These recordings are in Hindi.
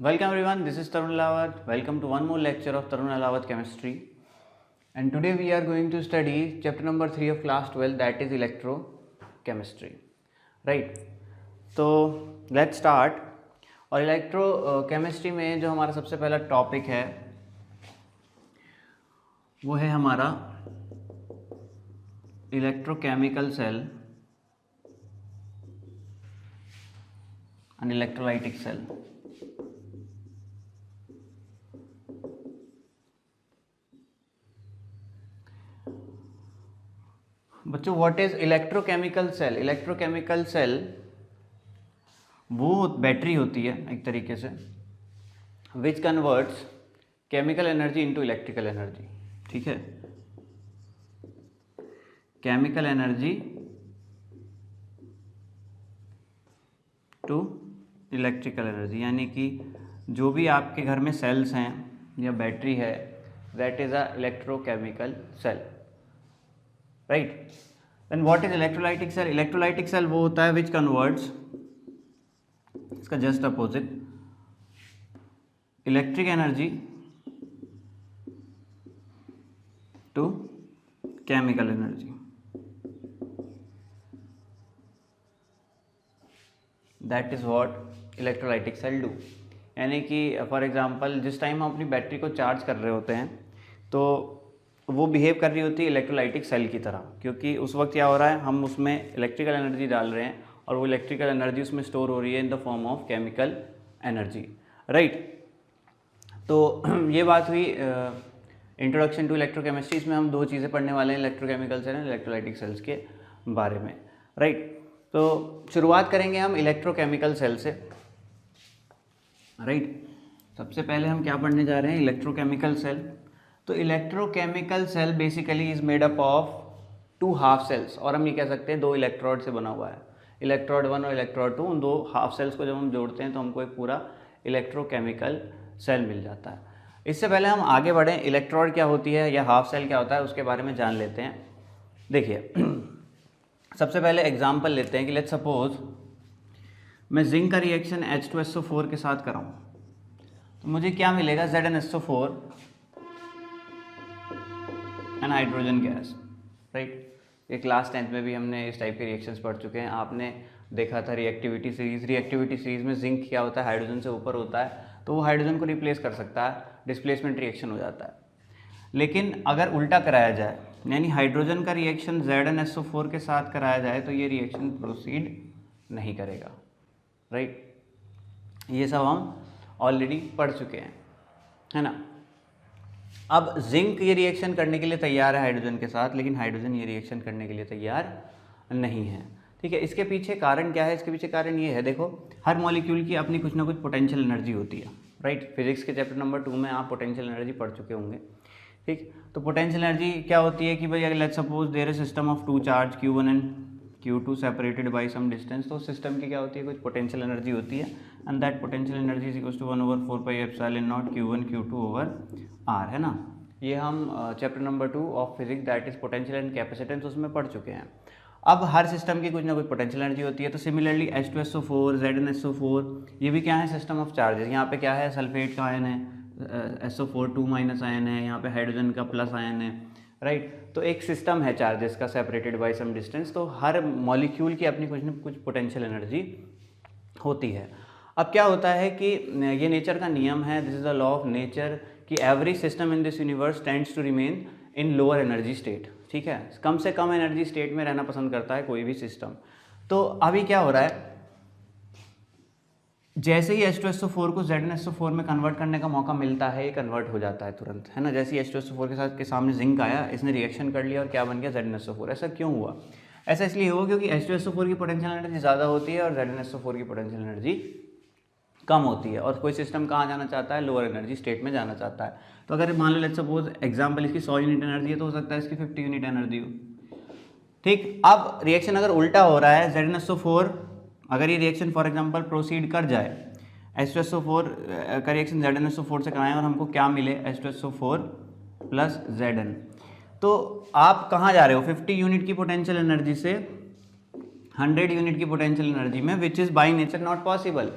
Welcome everyone, this is Tarun Alawat. Welcome to one more lecture of Tarun Alawat Chemistry. And today we are going to study chapter number 3 of class 12, that is electrochemistry. Right. तो let's start. और इलेक्ट्रोकेमिस्ट्री में जो हमारा सबसे पहला टॉपिक है वो है हमारा electrochemical cell and electrolytic cell. बच्चों what is electrochemical cell? Electrochemical cell वो बैटरी होती है एक तरीके से which converts chemical energy into electrical energy. ठीक है, chemical energy to electrical energy, यानी कि जो भी आपके घर में सेल्स हैं या बैटरी है that is a electrochemical cell. Right. Then what is electrolytic cell? Electrolytic cell वो होता है विच कन्वर्ट्स, इसका just opposite, electric energy to chemical energy. That is what electrolytic cell do. यानी कि फॉर एग्जांपल जिस टाइम हम अपनी बैटरी को चार्ज कर रहे होते हैं तो वो बिहेव कर रही होती है इलेक्ट्रोलाइटिक सेल की तरह, क्योंकि उस वक्त क्या हो रहा है, हम उसमें इलेक्ट्रिकल एनर्जी डाल रहे हैं और वो इलेक्ट्रिकल एनर्जी उसमें स्टोर हो रही है in the form of chemical energy. Right. तो ये बात हुई इंट्रोडक्शन टू इलेक्ट्रोकेमिस्ट्री. इसमें हम दो चीज़ें पढ़ने वाले हैं, electrochemical cell and electrolytic cells के बारे में. राइट. तो शुरुआत करेंगे हम इलेक्ट्रोकेमिकल सेल से. राइट. सबसे पहले हम क्या पढ़ने जा रहे हैं, इलेक्ट्रोकेमिकल सेल. तो electrochemical cell basically is made up of two half cells, और हम ये कह सकते हैं दो इलेक्ट्रोड से बना हुआ है. इलेक्ट्रोड 1 और इलेक्ट्रोड 2, उन दो हाफ सेल्स को जब हम जोड़ते हैं तो हमको एक पूरा इलेक्ट्रोकेमिकल सेल मिल जाता है. इससे पहले हम आगे बढ़ें, इलेक्ट्रोड क्या होती है या हाफ सेल क्या होता है उसके बारे में जान लेते हैं. देखिए सबसे पहले एग्जाम्पल लेते हैं कि लेट्स सपोज मैं जिंक का रिएक्शन H2SO4 के साथ कराऊँ तो मुझे क्या मिलेगा, ZnSO4 and hydrogen gas. Right. ये क्लास 10th में भी हमने इस टाइप के रिएक्शंस पढ़ चुके हैं. आपने देखा था रिएक्टिविटी सीरीज. रिएक्टिविटी सीरीज में जिंक क्या होता है, हाइड्रोजन से ऊपर होता है, तो वो हाइड्रोजन को रिप्लेस कर सकता है, डिस्प्लेसमेंट रिएक्शन हो जाता है. लेकिन अगर उल्टा कराया जाए, यानी हाइड्रोजन का रिएक्शन ZnSO4 के साथ कराया जाए तो ये रिएक्शन प्रोसीड नहीं करेगा. राइट. ये सब हम ऑलरेडी पढ़ चुके हैं, है ना. अब जिंक ये रिएक्शन करने के लिए तैयार है हाइड्रोजन के साथ, लेकिन हाइड्रोजन ये रिएक्शन करने के लिए तैयार नहीं है. ठीक है. इसके पीछे कारण क्या है? इसके पीछे कारण ये है, देखो हर मॉलिक्यूल की अपनी कुछ ना कुछ पोटेंशियल एनर्जी होती है. राइट. फिजिक्स के चैप्टर नंबर 2 में आप पोटेंशियल एनर्जी पढ़ चुके होंगे. ठीक. तो पोटेंशियल एनर्जी क्या होती है कि भाई अगर let's suppose there is system of two charge Q1 and Q2 separated by some distance, तो सिस्टम की क्या होती है, कुछ पोटेंशियल एनर्जी होती है, and that potential energy is equals to 1/4πε0 Q1 Q2 over R, है ना. ये हम chapter number 2 of physics that is potential and capacitance उसमें पढ़ चुके हैं. अब हर सिस्टम की कुछ ना कुछ पोटेंशियल एनर्जी होती है. तो सिमिलरली H2SO4 ZnSO4 ये भी क्या है, सिस्टम ऑफ चार्जेस. यहाँ पे क्या है, सल्फेट का आयन है, SO4 2- आयन है, यहाँ पे हाइड्रोजन का प्लस आयन है. राइट. तो एक सिस्टम है चार्जेस का सेपरेटेड बाय सम डिस्टेंस. तो हर मॉलिक्यूल की अपनी कुछ न कुछ पोटेंशियल एनर्जी होती है. अब क्या होता है कि ये नेचर का नियम है, this is the law of nature, कि every system in this universe tends to remain in lower energy state. ठीक है. कम से कम एनर्जी स्टेट में रहना पसंद करता है कोई भी सिस्टम. तो अभी क्या हो रहा है, जैसे ही H2SO4 को ZnSO4 में कन्वर्ट करने का मौका मिलता है, ये कन्वर्ट हो जाता है तुरंत, है ना. जैसे ही H2SO4 के साथ के सामने जिंक आया, इसने रिएक्शन कर लिया और क्या बन गया, ZnSO4. ऐसा क्यों हुआ? ऐसा इसलिए हुआ क्योंकि H2SO4 की पोटेंशियल एनर्जी ज़्यादा होती है और ZnSO4 की पोटेंशियल एनर्जी कम होती है, और कोई सिस्टम कहाँ जाना चाहता है, लोअर एनर्जी स्टेट में जाना चाहता है. तो अगर मान लो लेट्स सपोज एग्जाम्पल इसकी 100 यूनिट एनर्जी है तो हो सकता है इसकी 50 यूनिट एनर्जी हो. ठीक. अब रिएक्शन अगर उल्टा हो रहा है, ZnSO4 अगर ये रिएक्शन फॉर एग्जांपल प्रोसीड कर जाए, H2SO4 का रिएक्शन ZnSO4 से कराएं और हमको क्या मिले, H2SO4 प्लस Zn, तो आप कहाँ जा रहे हो, 50 यूनिट की पोटेंशियल एनर्जी से 100 यूनिट की पोटेंशियल एनर्जी में, which is by nature not possible.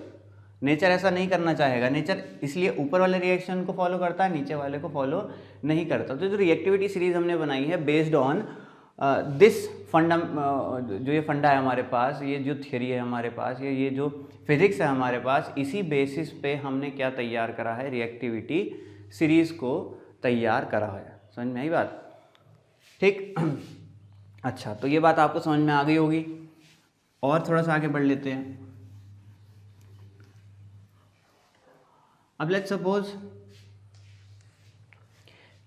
Nature ऐसा नहीं करना चाहेगा, नेचर इसलिए ऊपर वाले रिएक्शन को फॉलो करता है, नीचे वाले को फॉलो नहीं करता। तो जो रिएक्टिविटी सीरीज हमने बनाई है बेस्ड ऑन दिस फंडा, जो ये फंडा है हमारे पास, ये जो थियरी है हमारे पास, ये जो फिजिक्स है हमारे पास, इसी बेसिस पे हमने क्या तैयार करा है, रिएक्टिविटी सीरीज को तैयार करा है। समझ में आई बात? ठीक। अच्छा, तो ये बात आपको समझ में आ गई होगी। और थोड़ा सा आगे बढ़ लेते हैं। अब लेट्स सपोज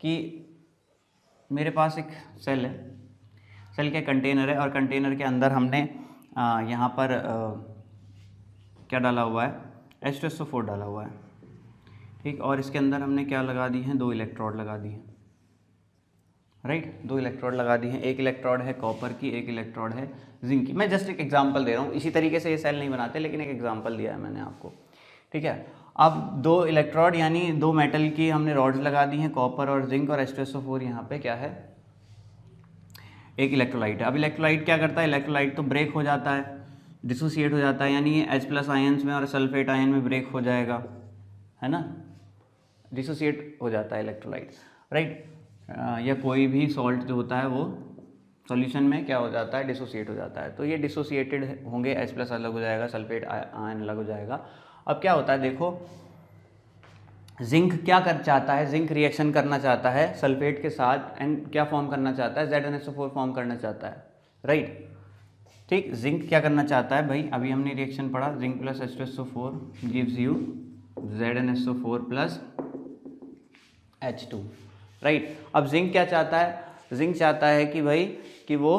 कि मेरे पास एक सेल है, सेल के कंटेनर है, और कंटेनर के अंदर हमने यहाँ पर क्या डाला हुआ है, H2SO4 डाला हुआ है, ठीक। और इसके अंदर हमने क्या लगा दी हैं, 2 इलेक्ट्रोड लगा दी हैं, राइट। 2 इलेक्ट्रोड लगा दी हैं, एक इलेक्ट्रोड है कॉपर की, एक इलेक्ट्रोड है जिंक की। मैं जस्ट एक एग्जांपल दे रहा हूँ, इसी तरीके से ये सेल नहीं बनाते, लेकिन एक एग्जांपल दिया है मैंने आपको, ठीक है। अब 2 इलेक्ट्रोड यानी 2 मेटल की हमने रॉड्स लगा दी हैं, कॉपर और जिंक, और H2SO4 यहाँ पे क्या है, एक इलेक्ट्रोलाइट है। अब इलेक्ट्रोलाइट क्या करता है, इलेक्ट्रोलाइट तो ब्रेक हो जाता है, डिसोसिएट हो जाता है, यानी ये H+ आयन्स में और सल्फेट आयन में ब्रेक हो जाएगा, है ना, डिसोसिएट हो जाता है इलेक्ट्रोलाइट, राइट। या कोई भी सॉल्ट जो होता है वो सॉल्यूशन में क्या हो जाता है, डिसोसिएट हो जाता है। तो ये डिसोसिएटेड होंगे, H+ अलग हो जाएगा, सल्फेट आयन अलग हो जाएगा। अब क्या होता है देखो, जिंक क्या कर चाहता है, जिंक रिएक्शन करना चाहता है सल्फेट के साथ, एंड क्या फॉर्म करना चाहता है, ZnSO4 फॉर्म करना चाहता है, राइट। ठीक, जिंक क्या करना चाहता है भाई, अभी हमने रिएक्शन पढ़ा, zinc plus H2SO4 gives you ZnSO4 plus H2, right. अब जिंक क्या चाहता है, जिंक चाहता है कि भाई कि वो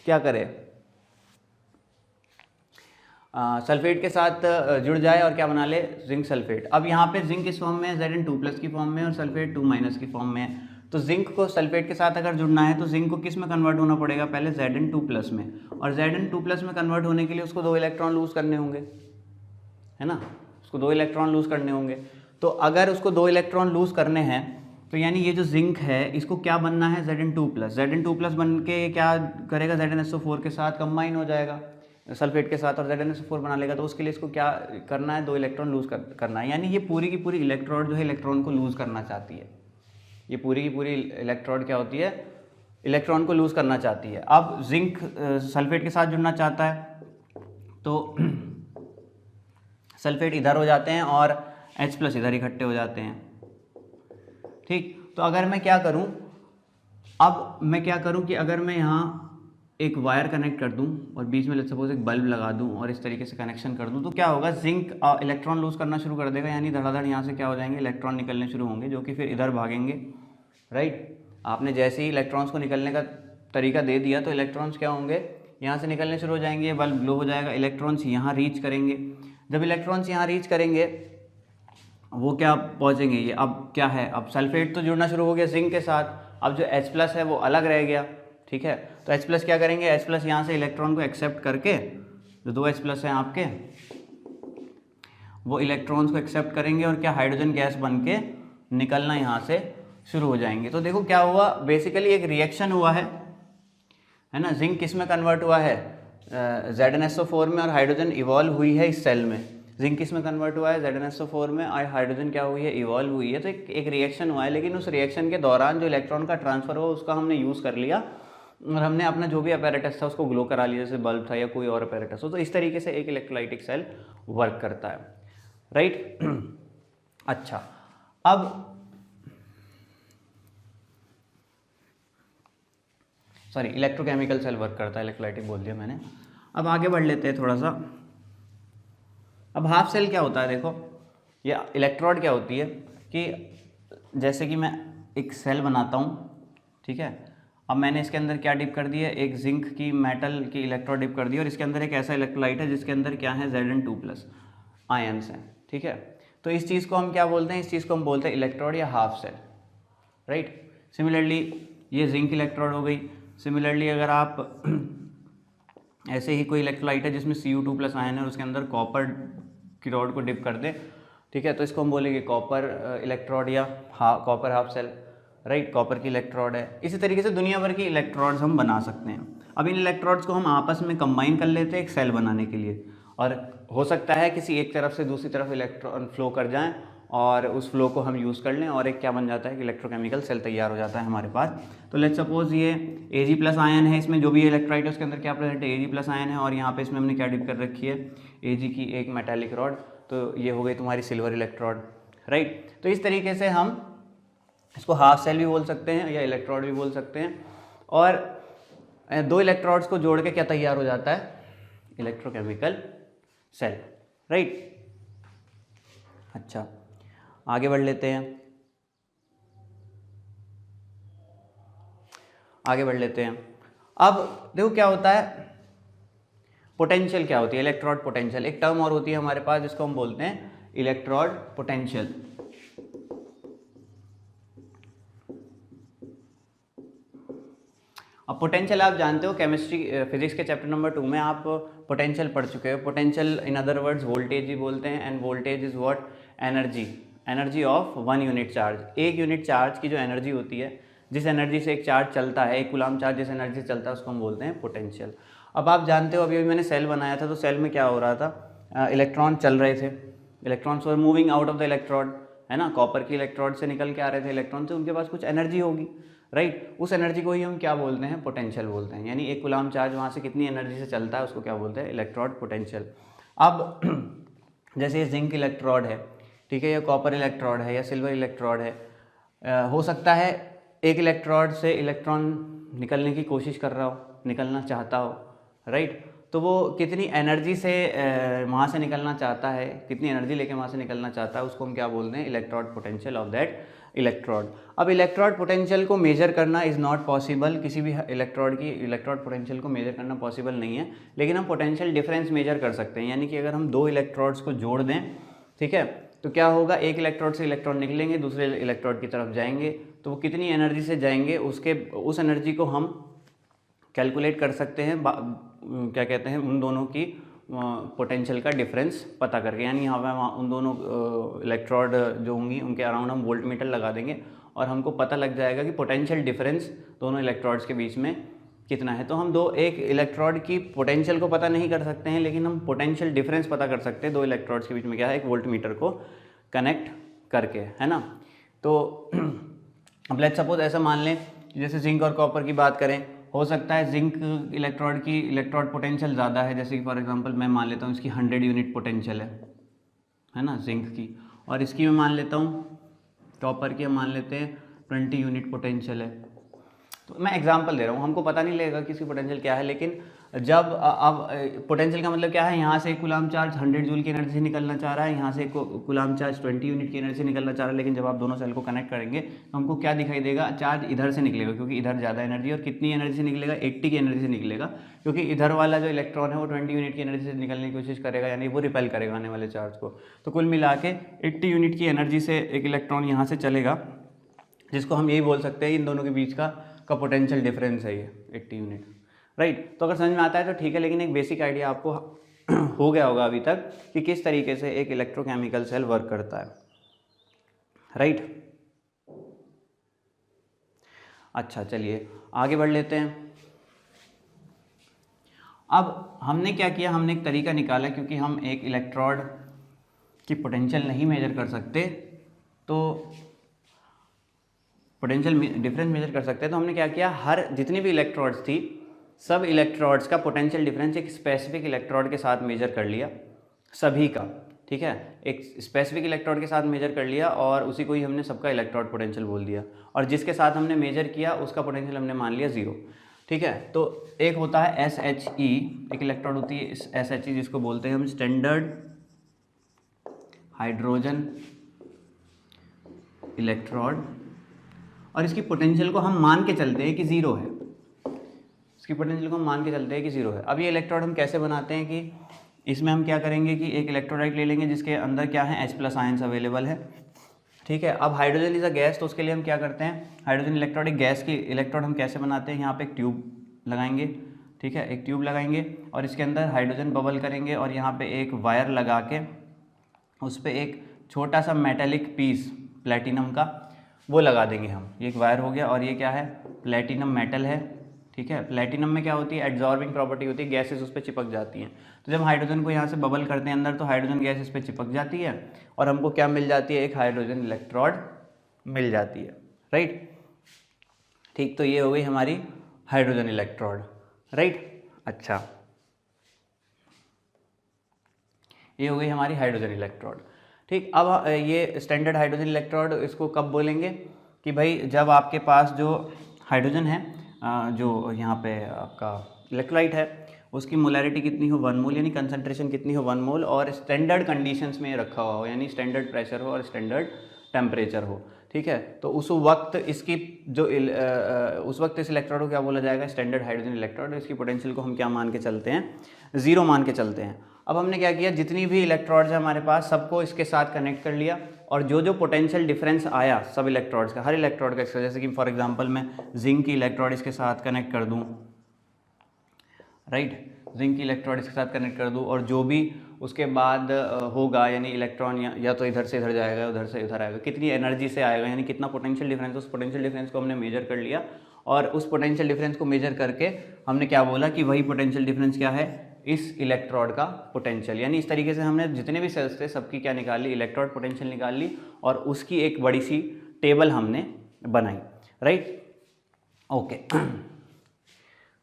क्या करे, सल्फेट के साथ जुड़ जाए और क्या बना ले, जिंक सल्फेट। अब यहाँ पे जिंक किस फॉर्म में है, Zn2+ की फॉर्म में, और सल्फेट 2- की फॉर्म में है। तो जिंक को सल्फेट के साथ अगर जुड़ना है तो जिंक को किस में कन्वर्ट होना पड़ेगा, पहले Zn2+ में, और Zn2+ में कन्वर्ट होने के लिए उसको 2 इलेक्ट्रॉन लूज करने होंगे, है ना, उसको 2 इलेक्ट्रॉन लूज करने होंगे। तो अगर उसको 2 इलेक्ट्रॉन लूज करने हैं तो यानी ये जो जिंक है इसको क्या बनना है, Zn2+ बन के क्या करेगा, ZnSO4 के साथ कंबाइन हो जाएगा सल्फेट के साथ और ZnSO4 बना लेगा। तो उसके लिए इसको क्या करना है, 2 इलेक्ट्रॉन लूज करना है। यानी ये पूरी की पूरी इलेक्ट्रोड जो है इलेक्ट्रॉन को लूज करना चाहती है, ये पूरी की पूरी इलेक्ट्रोड क्या होती है, इलेक्ट्रॉन को लूज करना चाहती है। अब जिंक सल्फेट के साथ जुड़ना चाहता है तो सल्फेट इधर हो जाते हैं और H+ इधर इकट्ठे हो जाते हैं, ठीक। तो अगर मैं क्या करूं, अब मैं क्या करूं कि अगर मैं यहाँ एक वायर कनेक्ट कर दूं और बीच में लेट्स सपोज एक बल्ब लगा दूं और इस तरीके से कनेक्शन कर दूं, तो क्या होगा, जिंक इलेक्ट्रॉन लूज करना शुरू कर देगा, यानी धड़ाधड़ यहाँ से क्या हो जाएंगे, इलेक्ट्रॉन निकलने शुरू होंगे, जो कि फिर इधर भागेंगे, राइट। आपने जैसे ही इलेक्ट्रॉन्स को निकलने का तरीका दे दिया तो इलेक्ट्रॉन्स क्या होंगे, यहाँ से निकलने शुरू हो जाएंगे, बल्ब ग्लो हो जाएगा, इलेक्ट्रॉन्स यहाँ रीच करेंगे। जब इलेक्ट्रॉन्स यहाँ रीच करेंगे वो क्या पहुँचेंगे, ये अब क्या है, अब सल्फेट तो जुड़ना शुरू हो गया जिंक के साथ, अब जो H+ है वो अलग रह गया, ठीक है। तो H+ क्या करेंगे, H+ यहाँ से इलेक्ट्रॉन को एक्सेप्ट करके, जो 2 H+ हैं आपके, वो इलेक्ट्रॉन्स को एक्सेप्ट करेंगे और क्या हाइड्रोजन गैस बन के निकलना यहाँ से शुरू हो जाएंगे। तो देखो क्या हुआ, बेसिकली एक रिएक्शन हुआ है ना, जिंक किस में कन्वर्ट हुआ है, ZnSO4 में, और हाइड्रोजन इवॉल्व हुई है इस सेल में। जिंक किस में कन्वर्ट हुआ है, ZnSO4 में, और हाइड्रोजन क्या हुई है, इवॉल्व हुई है। तो एक रिएक्शन हुआ है, लेकिन उस रिएक्शन के दौरान जो इलेक्ट्रॉन का ट्रांसफर हुआ उसका हमने यूज़ कर लिया और हमने अपना जो भी अपैरेटस था उसको ग्लो करा लिया, जैसे बल्ब था या कोई और अपैरेटस हो। तो इस तरीके से एक इलेक्ट्रोलाइटिक सेल वर्क करता है, राइट। अच्छा, अब सॉरी इलेक्ट्रोकेमिकल सेल वर्क करता है, इलेक्ट्रोलाइटिक बोल दिया मैंने। अब आगे बढ़ लेते हैं थोड़ा सा। अब हाफ सेल क्या होता है, देखो ये इलेक्ट्रोड क्या होती है कि जैसे कि मैं एक सेल बनाता हूँ, ठीक है। अब मैंने इसके अंदर क्या डिप कर दिया, एक जिंक की मेटल की इलेक्ट्रोड डिप कर दी, और इसके अंदर एक ऐसा इलेक्ट्रोलाइट है जिसके अंदर क्या है, Zn2+ आयन्स हैं, ठीक है। तो इस चीज़ को हम क्या बोलते हैं, इस चीज़ को हम बोलते हैं इलेक्ट्रोड या हाफ सेल, राइट। सिमिलरली ये जिंक इलेक्ट्रोड हो गई। सिमिलरली अगर आप ऐसे ही कोई इलेक्ट्रोलाइट है जिसमें Cu2+ आयन है और उसके अंदर कॉपर की रॉड को डिप कर दे, ठीक है, तो इसको हम बोलेंगे कॉपर इलेक्ट्रोड या copper half cell, right. Copper की इलेक्ट्रोड है। इसी तरीके से दुनिया भर की इलेक्ट्रोड्स हम बना सकते हैं। अब इन इलेक्ट्रोड्स को हम आपस में कंबाइन कर लेते हैं एक सेल बनाने के लिए, और हो सकता है किसी एक तरफ से दूसरी तरफ इलेक्ट्रॉन फ्लो कर जाएं और उस फ्लो को हम यूज़ कर लें और एक क्या बन जाता है कि इलेक्ट्रोकेमिकल सेल तैयार हो जाता है हमारे पास। तो लेट्स सपोज ये Ag प्लस आयन है, इसमें जो भी इलेक्ट्रोलाइट है उसके अंदर क्या प्रेजेंट है, Ag प्लस आयन है, और यहाँ पे इसमें हमने क्या डिप कर रखी है, Ag की एक मेटालिक रॉड, तो ये हो गई तुम्हारी सिल्वर इलेक्ट्रोड, राइट। तो इस तरीके से हम इसको हाफ सेल भी बोल सकते हैं या इलेक्ट्रोड भी बोल सकते हैं, और दो इलेक्ट्रोड्स को जोड़ के क्या तैयार हो जाता है, इलेक्ट्रोकेमिकल सेल, राइट। अच्छा, आगे बढ़ लेते हैं, आगे बढ़ लेते हैं। अब देखो क्या होता है, पोटेंशियल क्या होती है, इलेक्ट्रोड पोटेंशियल। एक टर्म और होती है हमारे पास जिसको हम बोलते हैं इलेक्ट्रोड पोटेंशियल। अब पोटेंशियल आप जानते हो, केमिस्ट्री फिजिक्स के चैप्टर नंबर 2 में आप पोटेंशियल पढ़ चुके हो। Potential in other words voltage भी बोलते हैं, end voltage is what, energy, energy of 1 unit charge. एक यूनिट चार्ज की जो एनर्जी होती है, जिस एनर्जी से एक चार्ज चलता है, एक कूलम चार्ज जिस एनर्जी से चलता है उसको हम बोलते हैं पोटेंशियल। अब आप जानते हो अभी मैंने सेल बनाया था, तो सेल में क्या हो रहा था, इलेक्ट्रॉन चल रहे थे, electrons were moving out of the electrode, है ना, कॉपर की इलेक्ट्रोड से निकल के आ रहे थे इलेक्ट्रॉन, तो उनके पास कुछ एनर्जी होगी, राइट। उस एनर्जी को ही हम क्या बोलते हैं, पोटेंशियल बोलते हैं। यानी एक कूलम चार्ज वहाँ से कितनी एनर्जी से चलता है उसको क्या बोलते हैं, इलेक्ट्रोड पोटेंशियल। अब जैसे ये जिंक इलेक्ट्रोड है, ठीक है, या कॉपर इलेक्ट्रोड है, या सिल्वर इलेक्ट्रोड है, हो सकता है एक इलेक्ट्रोड से इलेक्ट्रॉन निकलने की कोशिश कर रहा हो, निकलना चाहता हो, राइट। तो वो कितनी एनर्जी से वहाँ से निकलना चाहता है, कितनी एनर्जी लेके वहाँ से निकलना चाहता है, उसको हम क्या बोलते हैं, electrode potential of that electrode. अब इलेक्ट्रोड पोटेंशियल को मेजर करना इज़ नॉट पॉसिबल, किसी भी इलेक्ट्रोड की इलेक्ट्रोड पोटेंशियल को मेजर करना पॉसिबल नहीं है, लेकिन हम पोटेंशियल डिफरेंस मेजर कर सकते हैं। यानी कि अगर हम दो इलेक्ट्रोड्स को जोड़ दें, ठीक है, तो क्या होगा, एक इलेक्ट्रोड से इलेक्ट्रॉन निकलेंगे, दूसरे इलेक्ट्रोड की तरफ जाएंगे, तो वो कितनी एनर्जी से जाएंगे, उस एनर्जी को हम कैलकुलेट कर सकते हैं, क्या कहते हैं, उन दोनों की पोटेंशियल का डिफरेंस पता करके। यानी यहाँ पे उन दोनों इलेक्ट्रोड जो होंगी उनके अराउंड हम वोल्ट मीटर लगा देंगे और हमको पता लग जाएगा कि पोटेंशियल डिफरेंस दोनों इलेक्ट्रोड्स के बीच में कितना है। तो हम एक इलेक्ट्रोड की पोटेंशियल को पता नहीं कर सकते हैं, लेकिन हम पोटेंशियल डिफरेंस पता कर सकते हैं दो इलेक्ट्रोड्स के बीच में क्या है, एक वोल्ट मीटर को कनेक्ट करके, है ना। तो अब लेट्स सपोज ऐसा मान लें, जैसे जिंक और कॉपर की बात करें, हो सकता है जिंक इलेक्ट्रोड की इलेक्ट्रोड पोटेंशियल ज़्यादा है, जैसे कि फॉर एग्जांपल मैं मान लेता हूँ इसकी 100 यूनिट पोटेंशियल है ना, जिंक की, और इसकी मैं मान लेता हूँ कॉपर की हम मान लेते हैं 20 यूनिट पोटेंशियल है। तो मैं एग्जांपल दे रहा हूँ, हमको पता नहीं लगेगा कि इसकी पोटेंशियल क्या है, लेकिन जब अब पोटेंशियल का मतलब क्या है, यहाँ से एक कूलम चार्ज 100 जूल की एनर्जी से निकलना चाह रहा है, यहाँ से एक कूलम चार्ज 20 यूनिट की एनर्जी से निकलना चाह रहा है, लेकिन जब आप दोनों सेल को कनेक्ट करेंगे तो हमको क्या दिखाई देगा, चार्ज इधर से निकलेगा, क्योंकि इधर ज़्यादा एनर्जी, और कितनी एनर्जी से निकलेगा, 80 की एनर्जी से निकलेगा, क्योंकि इधर वाला जो इलेक्ट्रॉन है वो 20 यूनिट की एनर्जी से निकलने की कोशिश करेगा, यानी वो रिपेल करेगा आने वाले चार्ज को। तो कुल मिला के 80 यूनिट की एनर्जी से एक इलेक्ट्रॉन यहाँ से चलेगा, जिसको हम यही बोल सकते हैं इन दोनों के बीच का पोटेंशियल डिफरेंस है ये 80 यूनिट, राइट। तो अगर समझ में आता है तो ठीक है, लेकिन एक बेसिक आइडिया आपको हो गया होगा अभी तक कि किस तरीके से एक इलेक्ट्रोकेमिकल सेल वर्क करता है, राइट। अच्छा, चलिए आगे बढ़ लेते हैं। अब हमने क्या किया, हमने एक तरीका निकाला, क्योंकि हम एक इलेक्ट्रोड की पोटेंशियल नहीं मेजर कर सकते, तो पोटेंशियल डिफरेंस मेजर कर सकते हैं, तो हमने क्या किया, हर जितनी भी इलेक्ट्रोड्स थी सब इलेक्ट्रोड्स का पोटेंशियल डिफरेंस एक स्पेसिफिक इलेक्ट्रोड के साथ मेजर कर लिया, सभी का, ठीक है, एक स्पेसिफिक इलेक्ट्रोड के साथ मेजर कर लिया, और उसी को ही हमने सबका इलेक्ट्रोड पोटेंशियल बोल दिया, और जिसके साथ हमने मेजर किया उसका पोटेंशियल हमने मान लिया 0, ठीक है। तो एक होता है SHE, एक इलेक्ट्रोड होती है SHE, जिसको बोलते हैं हम स्टैंडर्ड हाइड्रोजन इलेक्ट्रोड, और इसकी पोटेंशियल को हम मान के चलते हैं कि 0 है, इसकी पोटेंशियल को हम मान के चलते हैं कि 0 है। अब ये इलेक्ट्रोड हम कैसे बनाते हैं कि इसमें हम क्या करेंगे कि एक इलेक्ट्रोलाइट ले लेंगे जिसके अंदर क्या है, H+ आयंस अवेलेबल है, ठीक है। अब हाइड्रोजन इज अ गैस, तो उसके लिए हम क्या करते हैं, हाइड्रोजन इलेक्ट्रोड, एक गैस की इलेक्ट्रोड हम कैसे बनाते हैं, यहाँ पे एक ट्यूब लगाएंगे, ठीक है, एक ट्यूब लगाएंगे और इसके अंदर हाइड्रोजन बबल करेंगे, और यहाँ पे एक वायर लगा के उस पर एक छोटा सा मेटेलिक पीस प्लेटिनम का वो लगा देंगे हम, ये एक वायर हो गया, और ये क्या है, प्लेटिनम मेटल है, ठीक है। प्लेटिनम में क्या होती है, एड्जॉर्बिंग प्रॉपर्टी होती है, गैसेस उस पर चिपक जाती हैं। तो जब हाइड्रोजन को यहाँ से बबल करते हैं अंदर तो हाइड्रोजन गैस इस पर चिपक जाती है और हमको क्या मिल जाती है, एक हाइड्रोजन इलेक्ट्रोड मिल जाती है, राइट। ठीक, तो ये हो गई हमारी हाइड्रोजन इलेक्ट्रोड, राइट। अच्छा, ये हो गई हमारी हाइड्रोजन इलेक्ट्रोड। ठीक, अब ये स्टैंडर्ड हाइड्रोजन इलेक्ट्रोड इसको कब बोलेंगे कि भाई जब आपके पास जो हाइड्रोजन है, जो यहाँ पे आपका इलेक्ट्रोलाइट है, उसकी मोलैरिटी कितनी हो, 1 मोल, यानी कंसंट्रेशन कितनी हो, 1 मोल, और स्टैंडर्ड कंडीशंस में रखा हुआ हो, यानी स्टैंडर्ड प्रेशर हो और स्टैंडर्ड टेम्परेचर हो। ठीक है, तो उस वक्त इसकी जो उस वक्त इस इलेक्ट्रोड को क्या बोला जाएगा, स्टैंडर्ड हाइड्रोजन इलेक्ट्रोड। इसकी पोटेंशियल को हम क्या मान के चलते हैं, 0 मान के चलते हैं। अब हमने क्या किया, जितनी भी इलेक्ट्रोड्स है हमारे पास सबको इसके साथ कनेक्ट कर लिया और जो जो पोटेंशियल डिफरेंस आया सब इलेक्ट्रोड्स का, हर इलेक्ट्रोड का, जैसे कि फॉर एग्जांपल मैं जिंक की इलेक्ट्रोड इसके साथ कनेक्ट कर दूं, राइट, जिंक की इलेक्ट्रोड इसके साथ कनेक्ट कर दूं और जो भी उसके बाद होगा, यानी इलेक्ट्रॉन या तो इधर से इधर जाएगा, उधर से इधर आएगा, कितनी एनर्जी से आएगा, यानी कितना पोटेंशियल डिफरेंस, उस पोटेंशियल डिफरेंस को हमने मेजर कर लिया और उस पोटेंशियल डिफरेंस को मेजर करके हमने क्या बोला कि वही पोटेंशियल डिफरेंस क्या है, इस इलेक्ट्रोड का पोटेंशियल। यानी इस तरीके से हमने जितने भी सेल्स थे सबकी क्या निकाल ली, इलेक्ट्रोड पोटेंशियल निकाल ली और उसकी एक बड़ी सी टेबल हमने बनाई, राइट, ओके।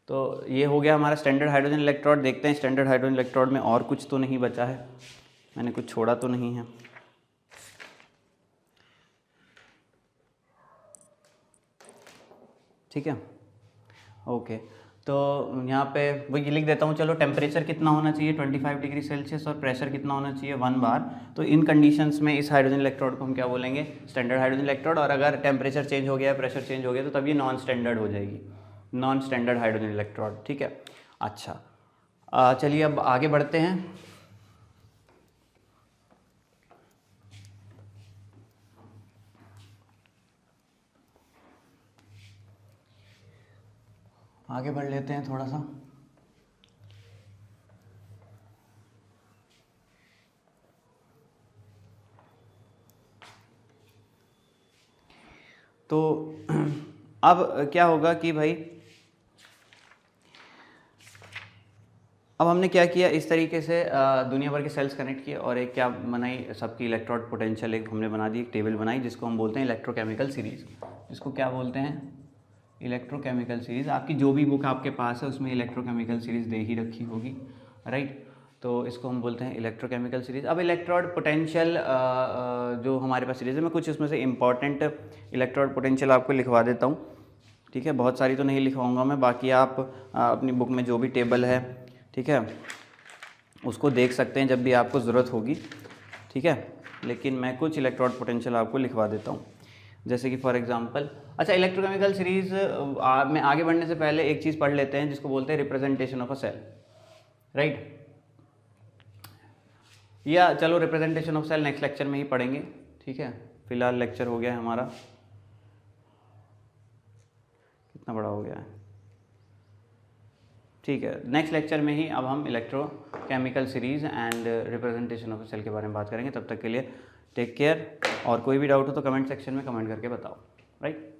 तो ये हो गया हमारा स्टैंडर्ड हाइड्रोजन इलेक्ट्रोड। देखते हैं स्टैंडर्ड हाइड्रोजन इलेक्ट्रोड में और कुछ तो नहीं बचा है, मैंने कुछ छोड़ा तो नहीं है। ठीक है, ओके। तो यहाँ पे वो ये लिख देता हूँ, चलो टेम्परेचर कितना होना चाहिए 25 डिग्री सेल्सियस और प्रेशर कितना होना चाहिए 1 बार। तो इन कंडीशंस में इस हाइड्रोजन इलेक्ट्रोड को हम क्या बोलेंगे, स्टैंडर्ड हाइड्रोजन इलेक्ट्रोड। और अगर टेम्परेचर चेंज हो गया, प्रेशर चेंज हो गया, तो तब ये नॉन स्टैंडर्ड हो जाएगी, नॉन स्टैंडर्ड हाइड्रोजन इलेक्ट्रोड। ठीक है, अच्छा, चलिए अब आगे बढ़ते हैं। आगे बढ़ लेते हैं थोड़ा सा। तो अब क्या होगा कि भाई अब हमने क्या किया, इस तरीके से दुनिया भर के सेल्स कनेक्ट किए और एक क्या बनाई, सबकी इलेक्ट्रोड पोटेंशियल एक हमने बना दी, एक टेबल बनाई जिसको हम बोलते हैं इलेक्ट्रोकेमिकल सीरीज़। इसको क्या बोलते हैं, इलेक्ट्रोकेमिकल सीरीज़। आपकी जो भी बुक आपके पास है उसमें इलेक्ट्रोकेमिकल सीरीज़ दे ही रखी होगी, राइट। तो इसको हम बोलते हैं इलेक्ट्रोकेमिकल सीरीज़। अब इलेक्ट्रोड पोटेंशियल जो हमारे पास सीरीज़ है, मैं कुछ इसमें से इंपॉर्टेंट इलेक्ट्रोड पोटेंशियल आपको लिखवा देता हूँ। ठीक है, बहुत सारी तो नहीं लिखवाऊँगा मैं, बाकी आप अपनी बुक में जो भी टेबल है, ठीक है, उसको देख सकते हैं जब भी आपको ज़रूरत होगी। ठीक है, लेकिन मैं कुछ इलेक्ट्रोड पोटेंशियल आपको लिखवा देता हूँ, जैसे कि फॉर एग्जांपल। अच्छा, इलेक्ट्रोकेमिकल सीरीज़ में आगे बढ़ने से पहले एक चीज़ पढ़ लेते हैं जिसको बोलते हैं representation of a cell, right. या चलो representation of cell next lecture में ही पढ़ेंगे। ठीक है, फिलहाल लेक्चर हो गया है हमारा, कितना बड़ा हो गया है। ठीक है, नेक्स्ट लेक्चर में ही अब हम electrochemical series and representation of a cell के बारे में बात करेंगे। तब तक के लिए टेक केयर, और कोई भी डाउट हो तो कमेंट सेक्शन में कमेंट करके बताओ, राइट।